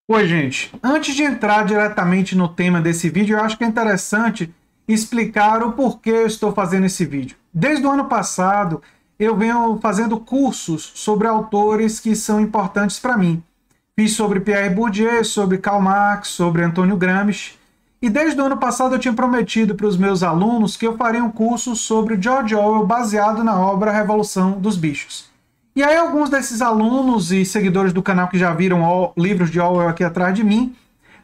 Oi, gente. Antes de entrar diretamente no tema desse vídeo, eu acho que é interessante explicar o porquê eu estou fazendo esse vídeo. Desde o ano passado, eu venho fazendo cursos sobre autores que são importantes para mim. Fiz sobre Pierre Bourdieu, sobre Karl Marx, sobre Antônio Gramsci. E desde o ano passado eu tinha prometido para os meus alunos que eu faria um curso sobre George Orwell baseado na obra Revolução dos Bichos. E aí alguns desses alunos e seguidores do canal que já viram livros de Orwell aqui atrás de mim,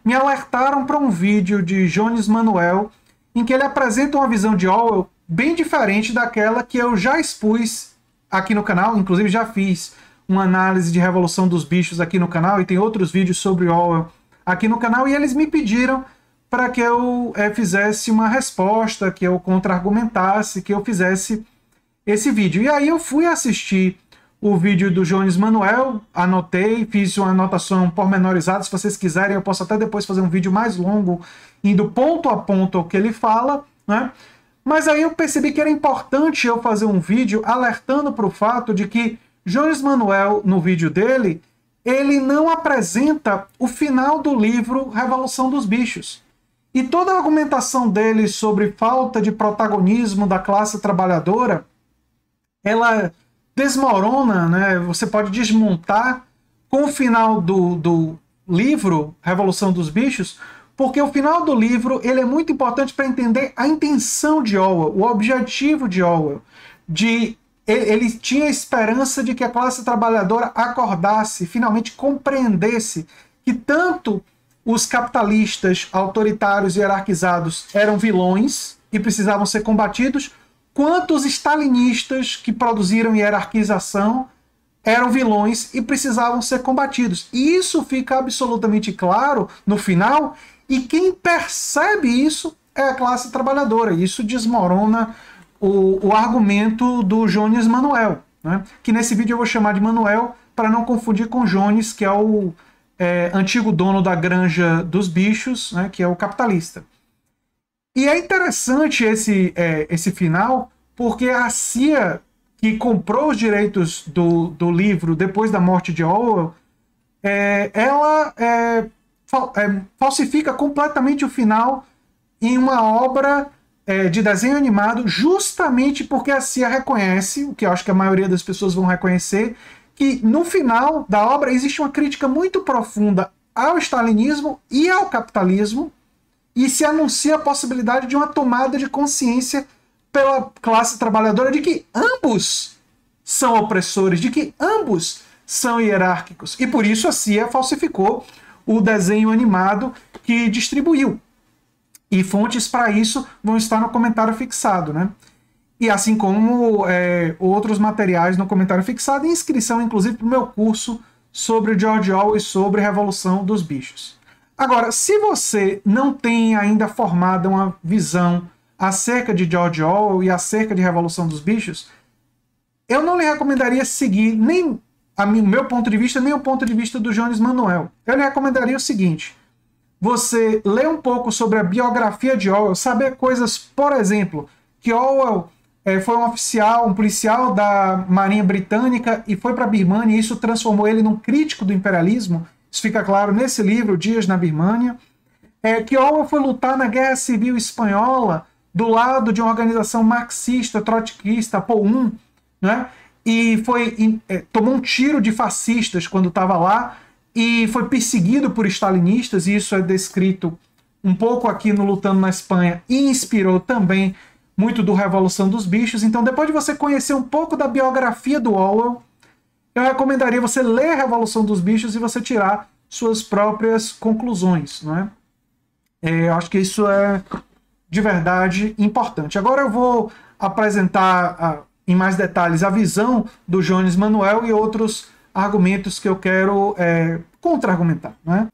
me alertaram para um vídeo de Jones Manuel, em que ele apresenta uma visão de Orwell bem diferente daquela que eu já expus aqui no canal, inclusive já fiz uma análise de Revolução dos Bichos aqui no canal, e tem outros vídeos sobre Orwell aqui no canal, e eles me pediram para que eu fizesse uma resposta, que eu contra-argumentasse, que eu fizesse esse vídeo. E aí eu fui assistir o vídeo do Jones Manuel, anotei, fiz uma anotação pormenorizada. Se vocês quiserem, eu posso até depois fazer um vídeo mais longo, indo ponto a ponto ao que ele fala, né? Mas aí eu percebi que era importante eu fazer um vídeo alertando para o fato de que Jones Manuel, no vídeo dele, ele não apresenta o final do livro Revolução dos Bichos. E toda a argumentação dele sobre falta de protagonismo da classe trabalhadora, ela desmorona, né? Você pode desmontar com o final do livro Revolução dos Bichos, porque o final do livro ele é muito importante para entender a intenção de Orwell, o objetivo de Orwell. Ele tinha a esperança de que a classe trabalhadora acordasse, finalmente compreendesse que tanto os capitalistas autoritários e hierarquizados eram vilões e precisavam ser combatidos, quanto os stalinistas que produziram hierarquização eram vilões e precisavam ser combatidos. E isso fica absolutamente claro no final, e quem percebe isso é a classe trabalhadora. Isso desmorona o argumento do Jones Manuel, né? Que nesse vídeo eu vou chamar de Manuel para não confundir com Jones, que é o antigo dono da Granja dos Bichos, né? Que é o capitalista. E é interessante esse final, porque a CIA, que comprou os direitos do livro depois da morte de Orwell, ela falsifica completamente o final em uma obra de desenho animado, justamente porque a CIA reconhece, o que eu acho que a maioria das pessoas vão reconhecer, que no final da obra existe uma crítica muito profunda ao stalinismo e ao capitalismo, e se anuncia a possibilidade de uma tomada de consciência pela classe trabalhadora de que ambos são opressores, de que ambos são hierárquicos. E por isso a CIA falsificou o desenho animado que distribuiu. E fontes para isso vão estar no comentário fixado, né? E assim como outros materiais no comentário fixado, e inscrição inclusive para o meu curso sobre George Orwell e sobre Revolução dos Bichos. Agora, se você não tem ainda formada uma visão acerca de George Orwell e acerca de Revolução dos Bichos, eu não lhe recomendaria seguir nem o meu ponto de vista, nem o ponto de vista do Jones Manuel. Eu lhe recomendaria o seguinte: você ler um pouco sobre a biografia de Orwell, saber coisas, por exemplo, que Orwell foi um oficial, um policial da Marinha Britânica e foi para a Birmania, e isso transformou ele num crítico do imperialismo. Isso fica claro nesse livro, Dias na Birmania. Que Orwell foi lutar na Guerra Civil Espanhola do lado de uma organização marxista, trotskista, POUM, né? E tomou um tiro de fascistas quando estava lá, e foi perseguido por stalinistas, e isso é descrito um pouco aqui no Lutando na Espanha, e inspirou também muito do Revolução dos Bichos. Então, depois de você conhecer um pouco da biografia do Orwell, eu recomendaria você ler Revolução dos Bichos e você tirar suas próprias conclusões, não é? Eu acho que isso é de verdade importante. Agora eu vou apresentar em mais detalhes a visão do Jones Manuel e outros argumentos que eu quero contra-argumentar, não é?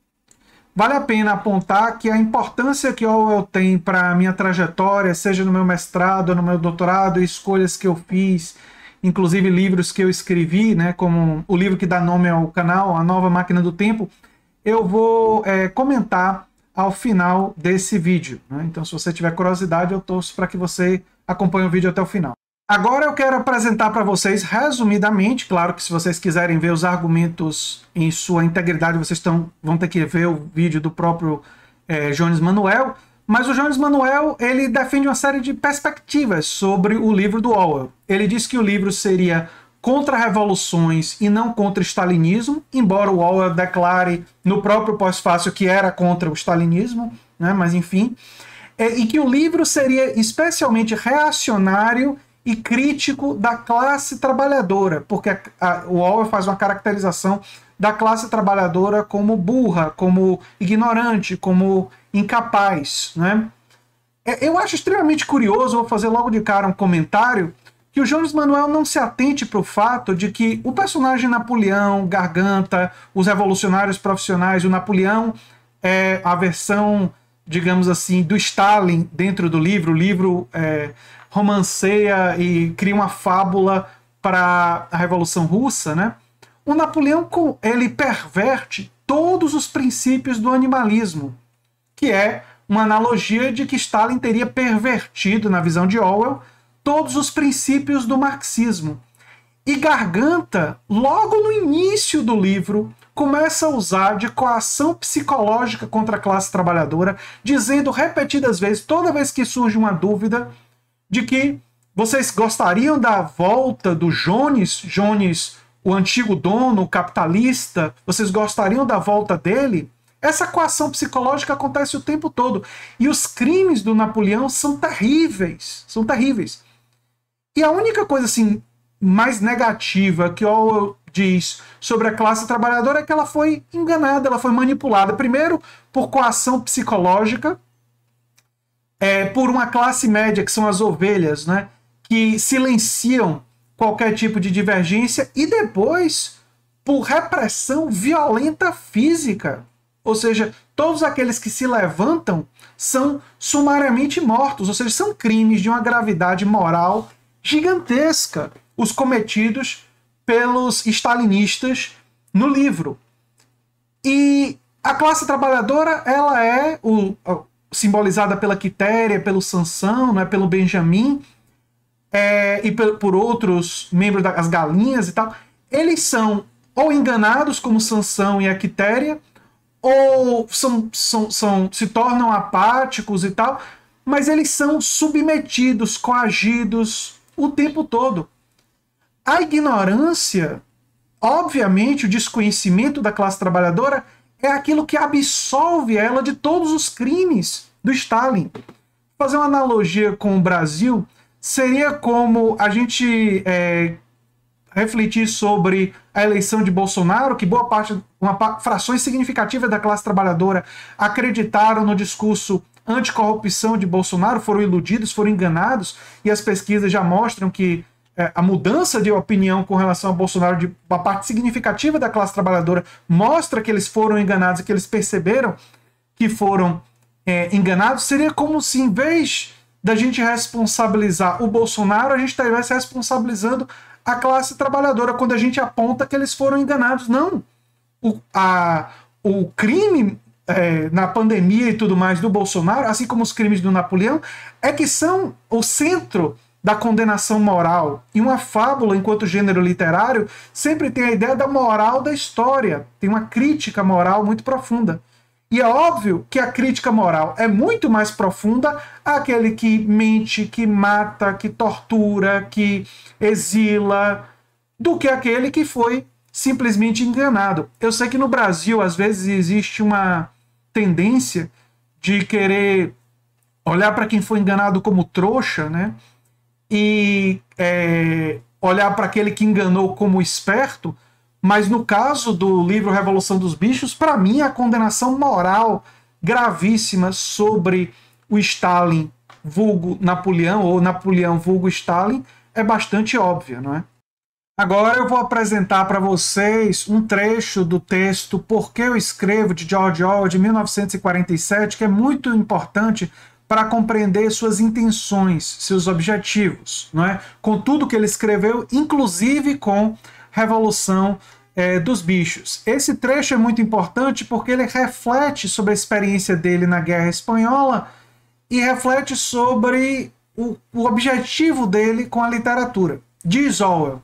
Vale a pena apontar que a importância que Orwell tem para a minha trajetória, seja no meu mestrado, no meu doutorado, escolhas que eu fiz, inclusive livros que eu escrevi, né, como o livro que dá nome ao canal, A Nova Máquina do Tempo, eu vou comentar ao final desse vídeo, né? Então, se você tiver curiosidade, eu torço para que você acompanhe o vídeo até o final. Agora eu quero apresentar para vocês, resumidamente, claro que se vocês quiserem ver os argumentos em sua integridade, vocês vão ter que ver o vídeo do próprio Jones Manuel, mas o Jones Manuel, ele defende uma série de perspectivas sobre o livro do Orwell. Ele diz que o livro seria contra revoluções e não contra o stalinismo, embora o Orwell declare no próprio pós-fácil que era contra o stalinismo, né, mas enfim, e que o livro seria especialmente reacionário e crítico da classe trabalhadora, porque o Orwell faz uma caracterização da classe trabalhadora como burra, como ignorante, como incapaz, né? Eu acho extremamente curioso, vou fazer logo de cara um comentário, que o Jones Manuel não se atente para o fato de que o personagem Napoleão, Garganta, os revolucionários profissionais, o Napoleão é a versão, digamos assim, do Stalin dentro do livro. O livro romanceia e cria uma fábula para a Revolução Russa, né? O Napoleão, ele perverte todos os princípios do animalismo, que é uma analogia de que Stalin teria pervertido, na visão de Orwell, todos os princípios do marxismo. E Garganta, logo no início do livro, começa a usar de coação psicológica contra a classe trabalhadora, dizendo repetidas vezes, toda vez que surge uma dúvida, de que vocês gostariam da volta do Jones, o antigo dono capitalista, vocês gostariam da volta dele? Essa coação psicológica acontece o tempo todo. E os crimes do Napoleão são terríveis. São terríveis. E a única coisa assim mais negativa que Orwell diz sobre a classe trabalhadora é que ela foi enganada, ela foi manipulada. Primeiro, por coação psicológica, por uma classe média, que são as ovelhas, né, que silenciam qualquer tipo de divergência, e depois por repressão violenta física. Ou seja, todos aqueles que se levantam são sumariamente mortos, ou seja, são crimes de uma gravidade moral gigantesca, os cometidos pelos stalinistas no livro. E a classe trabalhadora, ela é simbolizada pela Quitéria, pelo Sansão, né, pelo Benjamin, e por outros membros das galinhas e tal. Eles são ou enganados, como Sansão e a Quitéria, ou se tornam apáticos e tal, mas eles são submetidos, coagidos o tempo todo. A ignorância, obviamente, o desconhecimento da classe trabalhadora é aquilo que absolve ela de todos os crimes do Stalin. Fazer uma analogia com o Brasil seria como a gente refletir sobre a eleição de Bolsonaro, que boa parte, frações significativas da classe trabalhadora acreditaram no discurso anticorrupção de Bolsonaro, foram iludidos, foram enganados, e as pesquisas já mostram que a mudança de opinião com relação a Bolsonaro de uma parte significativa da classe trabalhadora mostra que eles foram enganados e que eles perceberam que foram enganados. Seria como se, em vez da gente responsabilizar o Bolsonaro, a gente estivesse responsabilizando a classe trabalhadora quando a gente aponta que eles foram enganados. Não. O crime na pandemia e tudo mais do Bolsonaro, assim como os crimes do Napoleão, é que são o centro da condenação moral. E uma fábula, enquanto gênero literário, sempre tem a ideia da moral da história. Tem uma crítica moral muito profunda. E é óbvio que a crítica moral é muito mais profunda àquele que mente, que mata, que tortura, que exila, do que aquele que foi simplesmente enganado. Eu sei que no Brasil, às vezes, existe uma tendência de querer olhar para quem foi enganado como trouxa, né? E olhar para aquele que enganou como esperto, mas no caso do livro Revolução dos Bichos, para mim a condenação moral gravíssima sobre o Stalin vulgo Napoleão, ou Napoleão vulgo Stalin, é bastante óbvia, não é? Agora eu vou apresentar para vocês um trecho do texto Por que eu escrevo, de George Orwell, de 1947, que é muito importante para compreender suas intenções, seus objetivos, não é? Com tudo que ele escreveu, inclusive com Revolução dos Bichos. Esse trecho é muito importante porque ele reflete sobre a experiência dele na Guerra Espanhola e reflete sobre o objetivo dele com a literatura. Diz Orwell: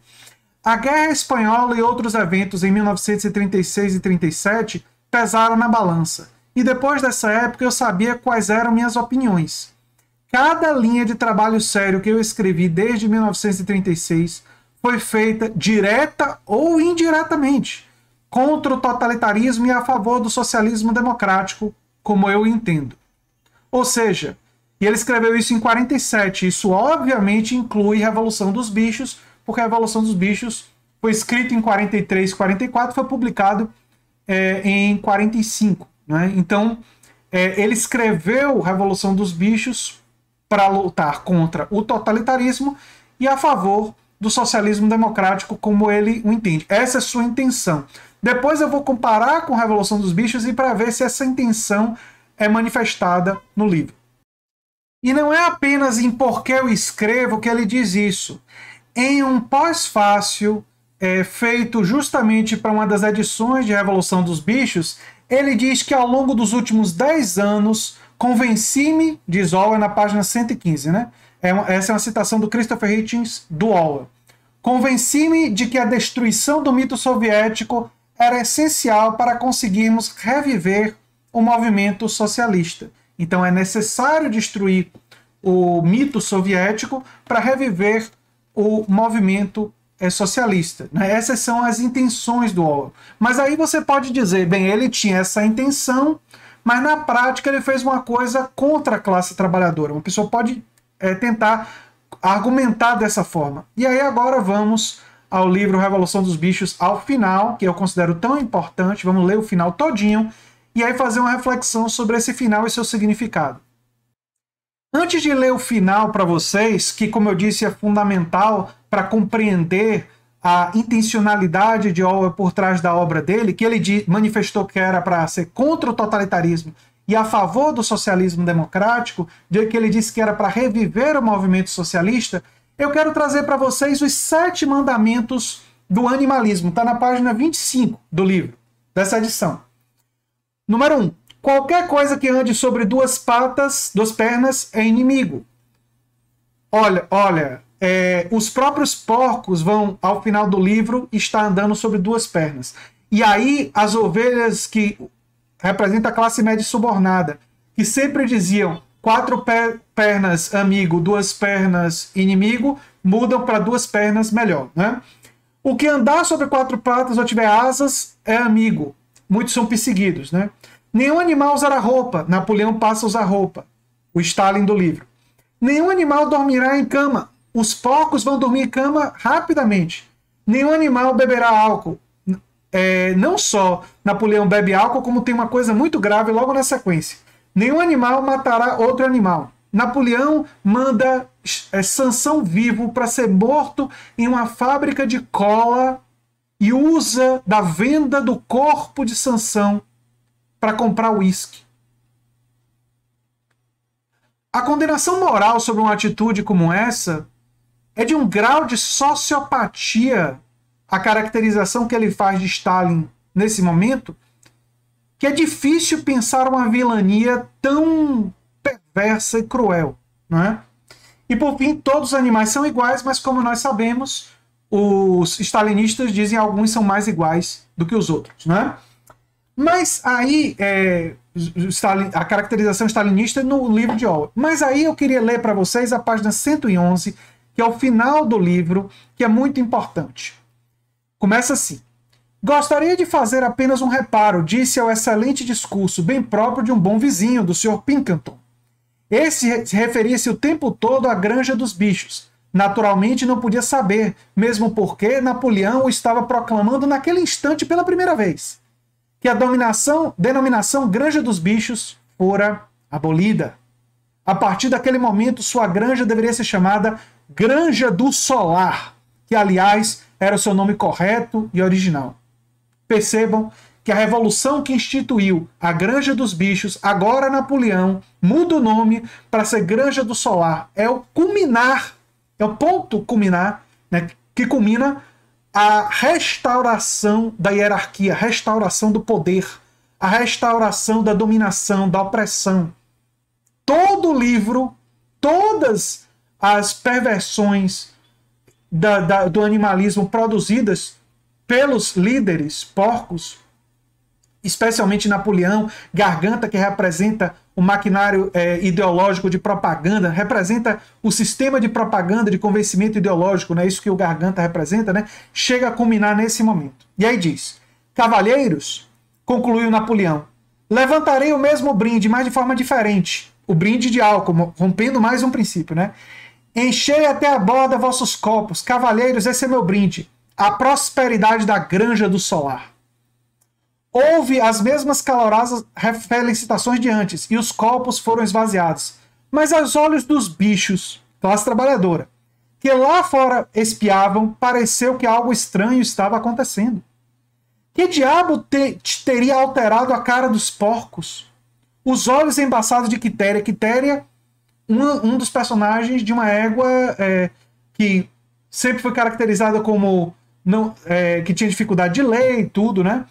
a Guerra Espanhola e outros eventos em 1936 e 37 pesaram na balança, e depois dessa época eu sabia quais eram minhas opiniões. Cada linha de trabalho sério que eu escrevi desde 1936 foi feita, direta ou indiretamente, contra o totalitarismo e a favor do socialismo democrático, como eu entendo. Ou seja, e ele escreveu isso em 47, isso obviamente inclui Revolução dos Bichos, porque a Revolução dos Bichos foi escrito em 43, 44, foi publicado em 45. Né? Então, ele escreveu Revolução dos Bichos para lutar contra o totalitarismo e a favor do socialismo democrático, como ele o entende. Essa é a sua intenção. Depois eu vou comparar com a Revolução dos Bichos e para ver se essa intenção é manifestada no livro. E não é apenas em Por que eu escrevo que ele diz isso. Em um pós-fácil feito justamente para uma das edições de Revolução dos Bichos, ele diz que ao longo dos últimos 10 anos, convenci-me, diz Orwell na página 115, né? Essa é uma citação do Christopher Hitchens, do Orwell. Convenci-me de que a destruição do mito soviético era essencial para conseguirmos reviver o movimento socialista. Então é necessário destruir o mito soviético para reviver o movimento socialista. Né? Essas são as intenções do Orwell. Mas aí você pode dizer, bem, ele tinha essa intenção, mas na prática ele fez uma coisa contra a classe trabalhadora. Uma pessoa pode tentar argumentar dessa forma. E aí agora vamos ao livro Revolução dos Bichos, ao final, que eu considero tão importante. Vamos ler o final todinho e aí fazer uma reflexão sobre esse final e seu significado. Antes de ler o final para vocês, que como eu disse é fundamental para compreender a intencionalidade de Orwell por trás da obra dele, que ele manifestou que era para ser contra o totalitarismo e a favor do socialismo democrático, que ele disse que era para reviver o movimento socialista, eu quero trazer para vocês os 7 mandamentos do animalismo. Está na página 25 do livro, dessa edição. Número 1. Qualquer coisa que ande sobre 2 patas, 2 pernas, é inimigo. Olha, os próprios porcos vão, ao final do livro, estar andando sobre 2 pernas. E aí, as ovelhas que representam a classe média subornada, que sempre diziam 4 pernas amigo, 2 pernas inimigo, mudam para 2 pernas melhor. Né? O que andar sobre 4 patas ou tiver asas é amigo. Muitos são perseguidos. Né? Nenhum animal usará roupa. Napoleão passa a usar roupa. O Stalin do livro. Nenhum animal dormirá em cama. Os porcos vão dormir em cama rapidamente. Nenhum animal beberá álcool. Não só Napoleão bebe álcool, como tem uma coisa muito grave logo na sequência. Nenhum animal matará outro animal. Napoleão manda Sansão vivo para ser morto em uma fábrica de cola e usa da venda do corpo de Sansão para comprar uísque. A condenação moral sobre uma atitude como essa é de um grau de sociopatia, a caracterização que ele faz de Stalin nesse momento, que é difícil pensar uma vilania tão perversa e cruel. Não é? E por fim, todos os animais são iguais, mas como nós sabemos, os stalinistas dizem que alguns são mais iguais do que os outros. Não é? Mas aí, a caracterização stalinista no livro de Orwell. Mas aí eu queria ler para vocês a página 111, que é o final do livro, que é muito importante. Começa assim. Gostaria de fazer apenas um reparo, disse ao excelente discurso, bem próprio de um bom vizinho, do Sr. Pinkerton. Esse referia-se o tempo todo à Granja dos Bichos. Naturalmente não podia saber, mesmo porque Napoleão o estava proclamando naquele instante pela primeira vez, que a denominação Granja dos Bichos fora abolida. A partir daquele momento, sua granja deveria ser chamada Granja do Solar, que, aliás, era o seu nome correto e original. Percebam que a revolução que instituiu a Granja dos Bichos, agora Napoleão, muda o nome para ser Granja do Solar. É o culminar, é o ponto culminar, né, que culmina a restauração da hierarquia, a restauração do poder, a restauração da dominação, da opressão. Todo o livro, todas as perversões do animalismo produzidas pelos líderes porcos, especialmente Napoleão, Garganta, que representa o maquinário ideológico de propaganda, representa o sistema de propaganda, de convencimento ideológico, né? Isso que o Garganta representa, né? Chega a culminar nesse momento. E aí diz: cavalheiros, concluiu Napoleão, levantarei o mesmo brinde, mas de forma diferente. O brinde de álcool, rompendo mais um princípio, né? Enchei até a borda vossos copos, cavalheiros, esse é meu brinde, a prosperidade da granja do solar. Houve as mesmas calorosas felicitações de antes, e os copos foram esvaziados. Mas aos olhos dos bichos, classe trabalhadora, que lá fora espiavam, pareceu que algo estranho estava acontecendo. Que diabo teria alterado a cara dos porcos? Os olhos embaçados de Quitéria. Quitéria, um dos personagens de uma égua que sempre foi caracterizada como que tinha dificuldade de ler e tudo, né?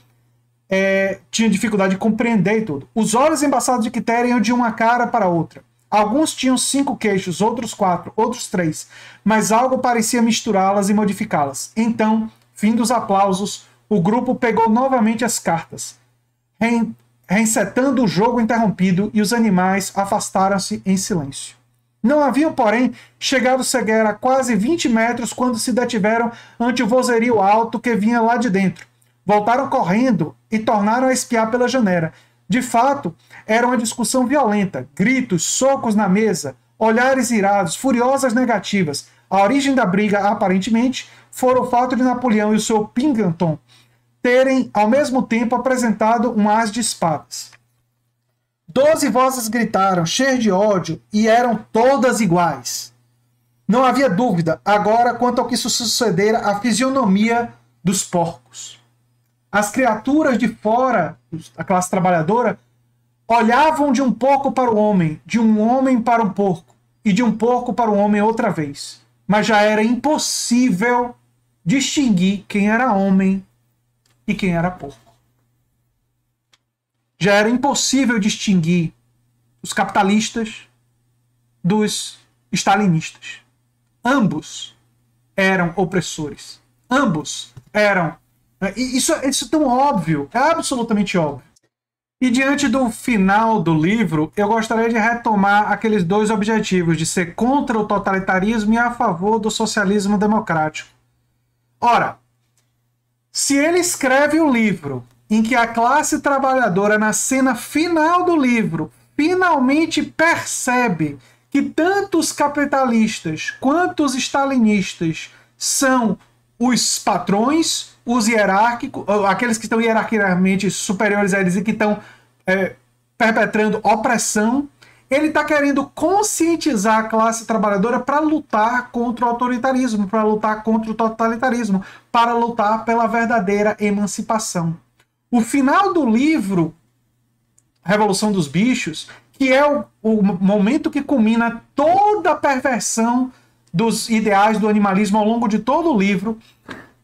Tinha dificuldade de compreender e tudo. Os olhos embaçados de Quitéria iam de uma cara para outra. Alguns tinham 5 queixos, outros 4, outros 3, mas algo parecia misturá-las e modificá-las. Então, fim dos aplausos, o grupo pegou novamente as cartas, resetando o jogo interrompido, e os animais afastaram-se em silêncio. Não haviam, porém, chegado cegueira a quase 20 metros quando se detiveram ante o vozerio alto que vinha lá de dentro. Voltaram correndo e tornaram a espiar pela janela. De fato, era uma discussão violenta, gritos, socos na mesa, olhares irados, furiosas negativas. A origem da briga, aparentemente, fora o fato de Napoleão e o seu Pingleton terem, ao mesmo tempo, apresentado um as de espadas. 12 vozes gritaram, cheias de ódio, e eram todas iguais. Não havia dúvida, agora, quanto ao que sucedera à fisionomia dos porcos. As criaturas de fora, a classe trabalhadora, olhavam de um porco para o homem, de um homem para um porco, e de um porco para o homem outra vez. Mas já era impossível distinguir quem era homem e quem era porco. Já era impossível distinguir os capitalistas dos stalinistas. Ambos eram opressores. Ambos eram... Isso é tão óbvio, é absolutamente óbvio. E diante do final do livro, eu gostaria de retomar aqueles 2 objetivos, de ser contra o totalitarismo e a favor do socialismo democrático. Ora, se ele escreve o livro em que a classe trabalhadora, na cena final do livro, finalmente percebe que tanto os capitalistas quanto os stalinistas são os patrões, os hierárquicos, aqueles que estão hierarquicamente superiores a eles e que estão perpetrando opressão, ele está querendo conscientizar a classe trabalhadora para lutar contra o autoritarismo, para lutar contra o totalitarismo, para lutar pela verdadeira emancipação. O final do livro, Revolução dos Bichos, que é o momento que culmina toda a perversão dos ideais do animalismo ao longo de todo o livro,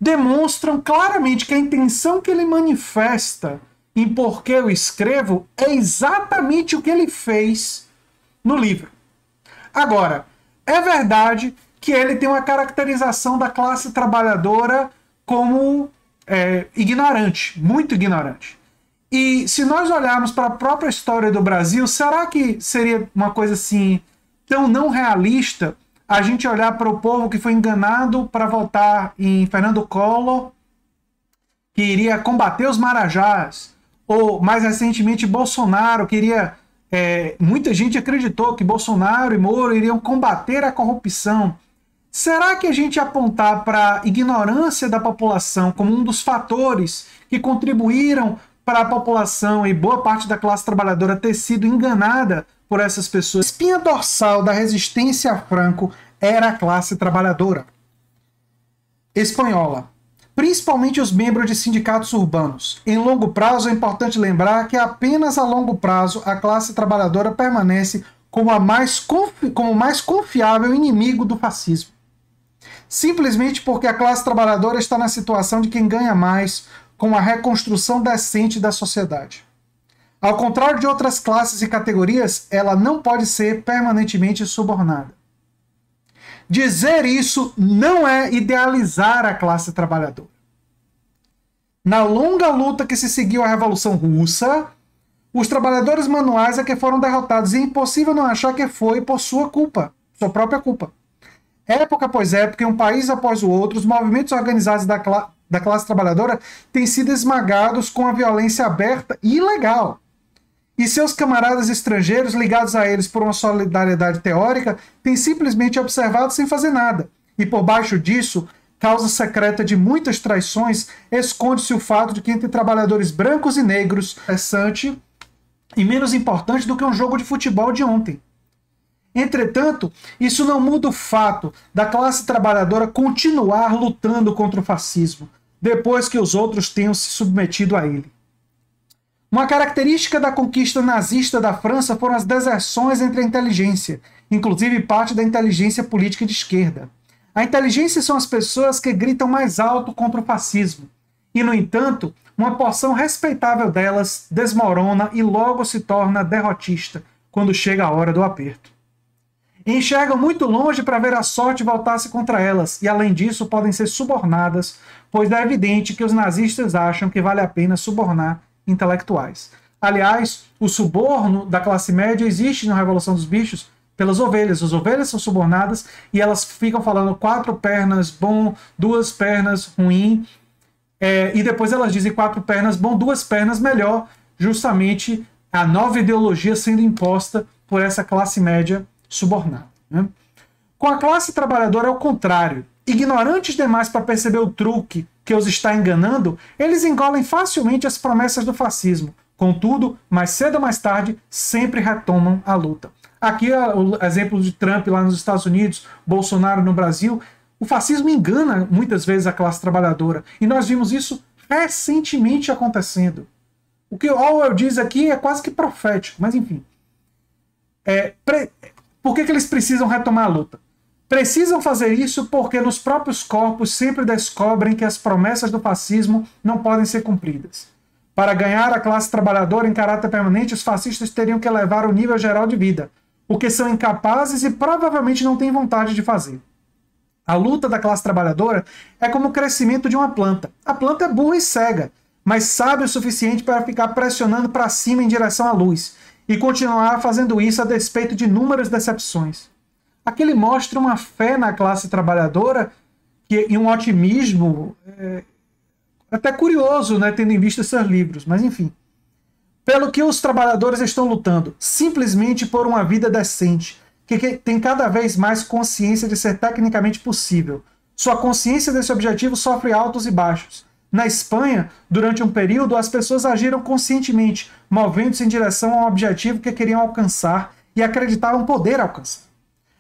demonstram claramente que a intenção que ele manifesta em Por que eu escrevo é exatamente o que ele fez no livro. Agora, é verdade que ele tem uma caracterização da classe trabalhadora como ignorante, muito ignorante. E se nós olharmos para a própria história do Brasil, será que seria uma coisa assim tão não realista a gente olhar para o povo que foi enganado para votar em Fernando Collor, que iria combater os marajás, ou mais recentemente Bolsonaro, que iria... muita gente acreditou que Bolsonaro e Moro iriam combater a corrupção. Será que a gente apontar para a ignorância da população como um dos fatores que contribuíram para a população e boa parte da classe trabalhadora ter sido enganada por essas pessoas? A espinha dorsal da resistência a Franco era a classe trabalhadora espanhola, principalmente os membros de sindicatos urbanos. Em longo prazo, é importante lembrar que apenas a longo prazo a classe trabalhadora permanece como o mais confiável inimigo do fascismo. Simplesmente porque a classe trabalhadora está na situação de quem ganha mais com a reconstrução decente da sociedade. Ao contrário de outras classes e categorias, ela não pode ser permanentemente subornada. Dizer isso não é idealizar a classe trabalhadora. Na longa luta que se seguiu à Revolução Russa, os trabalhadores manuais é que foram derrotados, e é impossível não achar que foi por sua culpa, sua própria culpa. Época após época, em um país após o outro, os movimentos organizados da classe trabalhadora têm sido esmagados com a violência aberta e ilegal. E seus camaradas estrangeiros, ligados a eles por uma solidariedade teórica, têm simplesmente observado sem fazer nada. E por baixo disso, causa secreta de muitas traições, esconde-se o fato de que entre trabalhadores brancos e negros, interessante e menos importante do que um jogo de futebol de ontem. Entretanto, isso não muda o fato da classe trabalhadora continuar lutando contra o fascismo, depois que os outros tenham se submetido a ele. Uma característica da conquista nazista da França foram as deserções entre a inteligência, inclusive parte da inteligência política de esquerda. A inteligência são as pessoas que gritam mais alto contra o fascismo, e, no entanto, uma porção respeitável delas desmorona e logo se torna derrotista quando chega a hora do aperto. Enxergam muito longe para ver a sorte voltar-se contra elas, e além disso podem ser subornadas, pois é evidente que os nazistas acham que vale a pena subornar intelectuais. Aliás, o suborno da classe média existe na Revolução dos Bichos pelas ovelhas. As ovelhas são subornadas e elas ficam falando 4 pernas bom, 2 pernas ruim, e depois elas dizem 4 pernas bom, 2 pernas melhor, justamente a nova ideologia sendo imposta por essa classe média subornada. Né? Com a classe trabalhadora é o contrário. Ignorantes demais para perceber o truque que os está enganando, eles engolem facilmente as promessas do fascismo. Contudo, mais cedo ou mais tarde, sempre retomam a luta. Aqui é o exemplo de Trump lá nos Estados Unidos, Bolsonaro no Brasil. O fascismo engana muitas vezes a classe trabalhadora. E nós vimos isso recentemente acontecendo. O que Orwell diz aqui é quase que profético, mas enfim. Por que eles precisam retomar a luta? Precisam fazer isso porque nos próprios corpos sempre descobrem que as promessas do fascismo não podem ser cumpridas. Para ganhar a classe trabalhadora em caráter permanente, os fascistas teriam que elevar o nível geral de vida, o que são incapazes e provavelmente não têm vontade de fazer. A luta da classe trabalhadora é como o crescimento de uma planta. A planta é burra e cega, mas sabe o suficiente para ficar pressionando para cima em direção à luz, e continuar fazendo isso a despeito de inúmeras decepções. Aqui ele mostra uma fé na classe trabalhadora e um otimismo até curioso, né, tendo em vista esses livros, mas enfim. Pelo que os trabalhadores estão lutando? Simplesmente por uma vida decente, que tem cada vez mais consciência de ser tecnicamente possível. Sua consciência desse objetivo sofre altos e baixos. Na Espanha, durante um período, as pessoas agiram conscientemente, movendo-se em direção a um objetivo que queriam alcançar e acreditavam poder alcançar.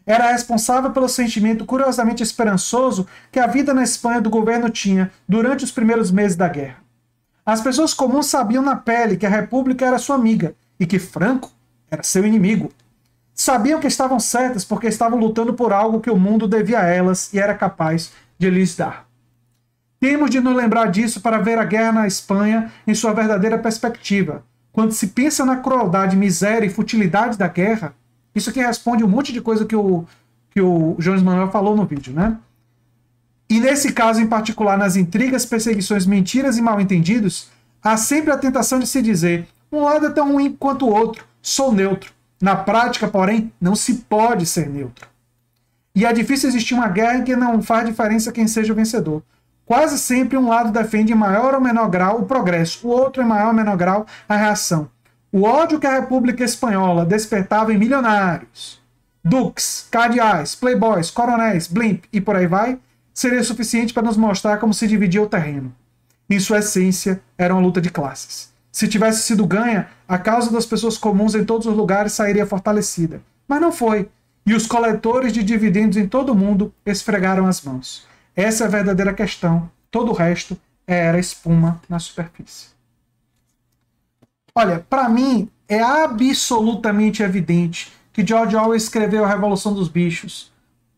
Era responsável pelo sentimento curiosamente esperançoso que a vida na Espanha do governo tinha durante os primeiros meses da guerra. As pessoas comuns sabiam na pele que a República era sua amiga e que Franco era seu inimigo. Sabiam que estavam certas porque estavam lutando por algo que o mundo devia a elas e era capaz de lhes dar. Temos de nos lembrar disso para ver a guerra na Espanha em sua verdadeira perspectiva. Quando se pensa na crueldade, miséria e futilidade da guerra, isso aqui responde um monte de coisa que o Jones Manuel falou no vídeo, né? E nesse caso em particular, nas intrigas, perseguições, mentiras e mal-entendidos, há sempre a tentação de se dizer: um lado é tão ruim quanto o outro, sou neutro. Na prática, porém, não se pode ser neutro. E é difícil existir uma guerra em que não faz diferença quem seja o vencedor. Quase sempre um lado defende em maior ou menor grau o progresso, o outro em maior ou menor grau a reação. O ódio que a República Espanhola despertava em milionários, duques, cardeais, playboys, coronéis, blimp e por aí vai, seria suficiente para nos mostrar como se dividia o terreno. Em sua essência, era uma luta de classes. Se tivesse sido ganha, a causa das pessoas comuns em todos os lugares sairia fortalecida. Mas não foi. E os coletores de dividendos em todo o mundo esfregaram as mãos. Essa é a verdadeira questão. Todo o resto era espuma na superfície. Olha, para mim, é absolutamente evidente que George Orwell escreveu A Revolução dos Bichos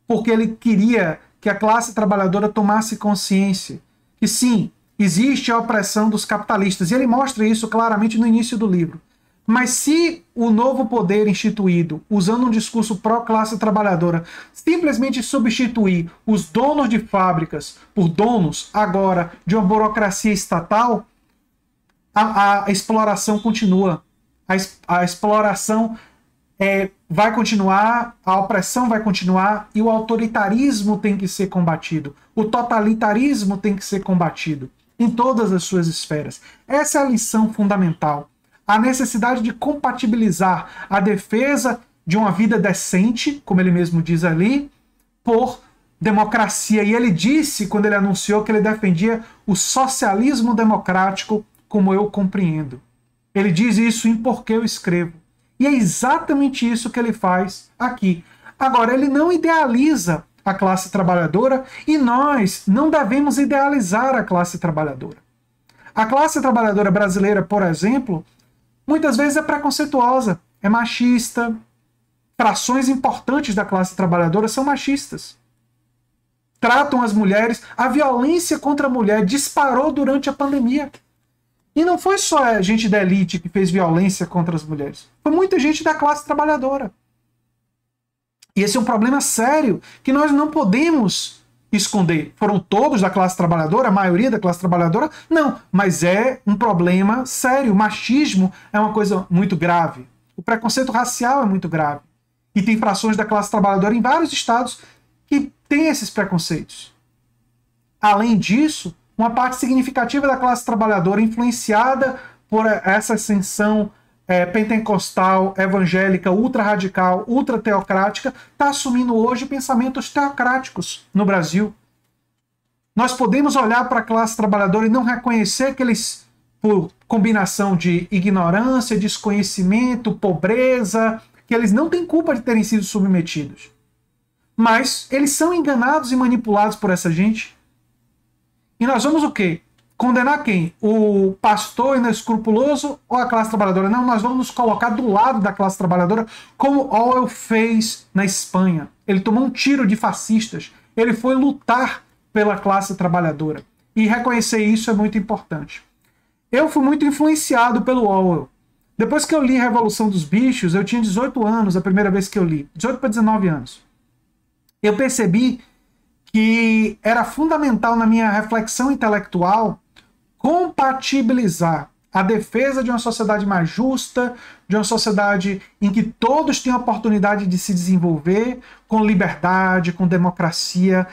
porque ele queria que a classe trabalhadora tomasse consciência que sim, existe a opressão dos capitalistas. E ele mostra isso claramente no início do livro. Mas se o novo poder instituído, usando um discurso pró-classe trabalhadora, simplesmente substituir os donos de fábricas por donos agora de uma burocracia estatal, a exploração continua. A exploração vai continuar, a opressão vai continuar e o autoritarismo tem que ser combatido. O totalitarismo tem que ser combatido em todas as suas esferas. Essa é a lição fundamental. A necessidade de compatibilizar a defesa de uma vida decente, como ele mesmo diz ali, por democracia. E ele disse, quando ele anunciou, que ele defendia o socialismo democrático, como eu compreendo. Ele diz isso em Porque Eu Escrevo. E é exatamente isso que ele faz aqui. Agora, ele não idealiza a classe trabalhadora e nós não devemos idealizar a classe trabalhadora. A classe trabalhadora brasileira, por exemplo, muitas vezes é preconceituosa, é machista. Frações importantes da classe trabalhadora são machistas. Tratam as mulheres. A violência contra a mulher disparou durante a pandemia. E não foi só a gente da elite que fez violência contra as mulheres. Foi muita gente da classe trabalhadora. E esse é um problema sério que nós não podemos esconder. Foram todos da classe trabalhadora? A maioria da classe trabalhadora? Não, mas é um problema sério. O machismo é uma coisa muito grave. O preconceito racial é muito grave. E tem frações da classe trabalhadora em vários estados que têm esses preconceitos. Além disso, uma parte significativa da classe trabalhadora influenciada por essa ascensão pentecostal, evangélica, ultra-radical, ultra-teocrática, está assumindo hoje pensamentos teocráticos no Brasil. Nós podemos olhar para a classe trabalhadora e não reconhecer que eles, por combinação de ignorância, desconhecimento, pobreza, que eles não têm culpa de terem sido submetidos. Mas eles são enganados e manipulados por essa gente. E nós vamos o quê? Condenar quem? O pastor inescrupuloso ou a classe trabalhadora? Não, nós vamos nos colocar do lado da classe trabalhadora, como Orwell fez na Espanha. Ele tomou um tiro de fascistas. Ele foi lutar pela classe trabalhadora. E reconhecer isso é muito importante. Eu fui muito influenciado pelo Orwell. Depois que eu li Revolução dos Bichos, eu tinha 18 anos a primeira vez que eu li. 18 para 19 anos. Eu percebi que era fundamental na minha reflexão intelectual compatibilizar a defesa de uma sociedade mais justa, de uma sociedade em que todos têm a oportunidade de se desenvolver com liberdade, com democracia.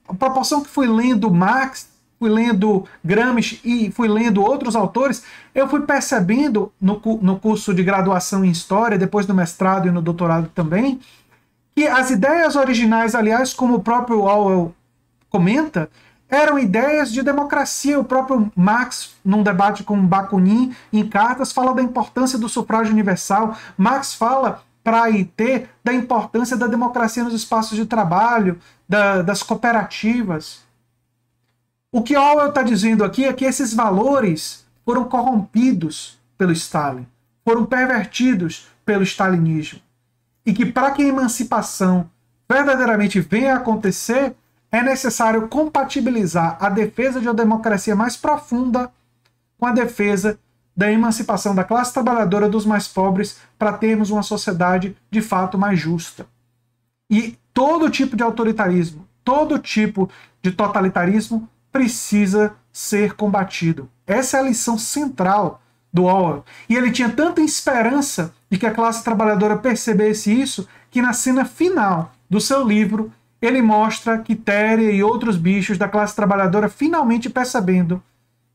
A proporção que fui lendo Marx, fui lendo Gramsci e fui lendo outros autores, eu fui percebendo no curso de graduação em História, depois do mestrado e no doutorado também, que as ideias originais, aliás, como o próprio Orwell comenta, eram ideias de democracia. O próprio Marx, num debate com Bakunin, em cartas, fala da importância do sufrágio universal. Marx fala para a AIT da importância da democracia nos espaços de trabalho, das cooperativas. O que Orwell está dizendo aqui é que esses valores foram corrompidos pelo Stalin, foram pervertidos pelo stalinismo. E que para que a emancipação verdadeiramente venha a acontecer, é necessário compatibilizar a defesa de uma democracia mais profunda com a defesa da emancipação da classe trabalhadora dos mais pobres para termos uma sociedade de fato mais justa. E todo tipo de autoritarismo, todo tipo de totalitarismo precisa ser combatido. Essa é a lição central do Orwell. E ele tinha tanta esperança de que a classe trabalhadora percebesse isso, que na cena final do seu livro, ele mostra Quitéria e outros bichos da classe trabalhadora finalmente percebendo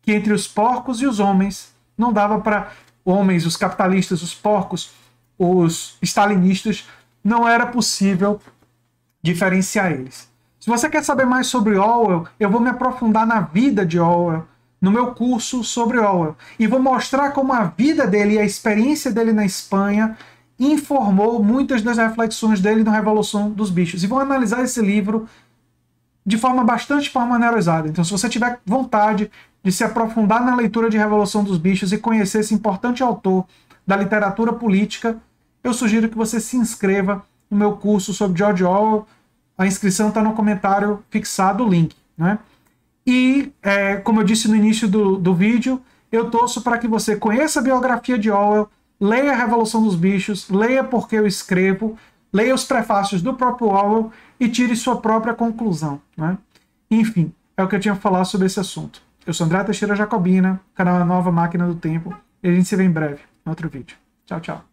que entre os porcos e os homens, não dava para homens, os capitalistas, os porcos, os stalinistas, não era possível diferenciar eles. Se você quer saber mais sobre Orwell, eu vou me aprofundar na vida de Orwell, no meu curso sobre Orwell. E vou mostrar como a vida dele e a experiência dele na Espanha informou muitas das reflexões dele na Revolução dos Bichos. E vou analisar esse livro de forma bastante pormenorizada. Então, se você tiver vontade de se aprofundar na leitura de Revolução dos Bichos e conhecer esse importante autor da literatura política, eu sugiro que você se inscreva no meu curso sobre George Orwell. A inscrição está no comentário fixado, o link, né? E, como eu disse no início do vídeo, eu torço para que você conheça a biografia de Orwell, leia a Revolução dos Bichos, leia Porque Eu Escrevo, leia os prefácios do próprio Orwell e tire sua própria conclusão, né? Enfim, é o que eu tinha a falar sobre esse assunto. Eu sou André Teixeira Jacobina, canal A Nova Máquina do Tempo, e a gente se vê em breve, em outro vídeo. Tchau, tchau.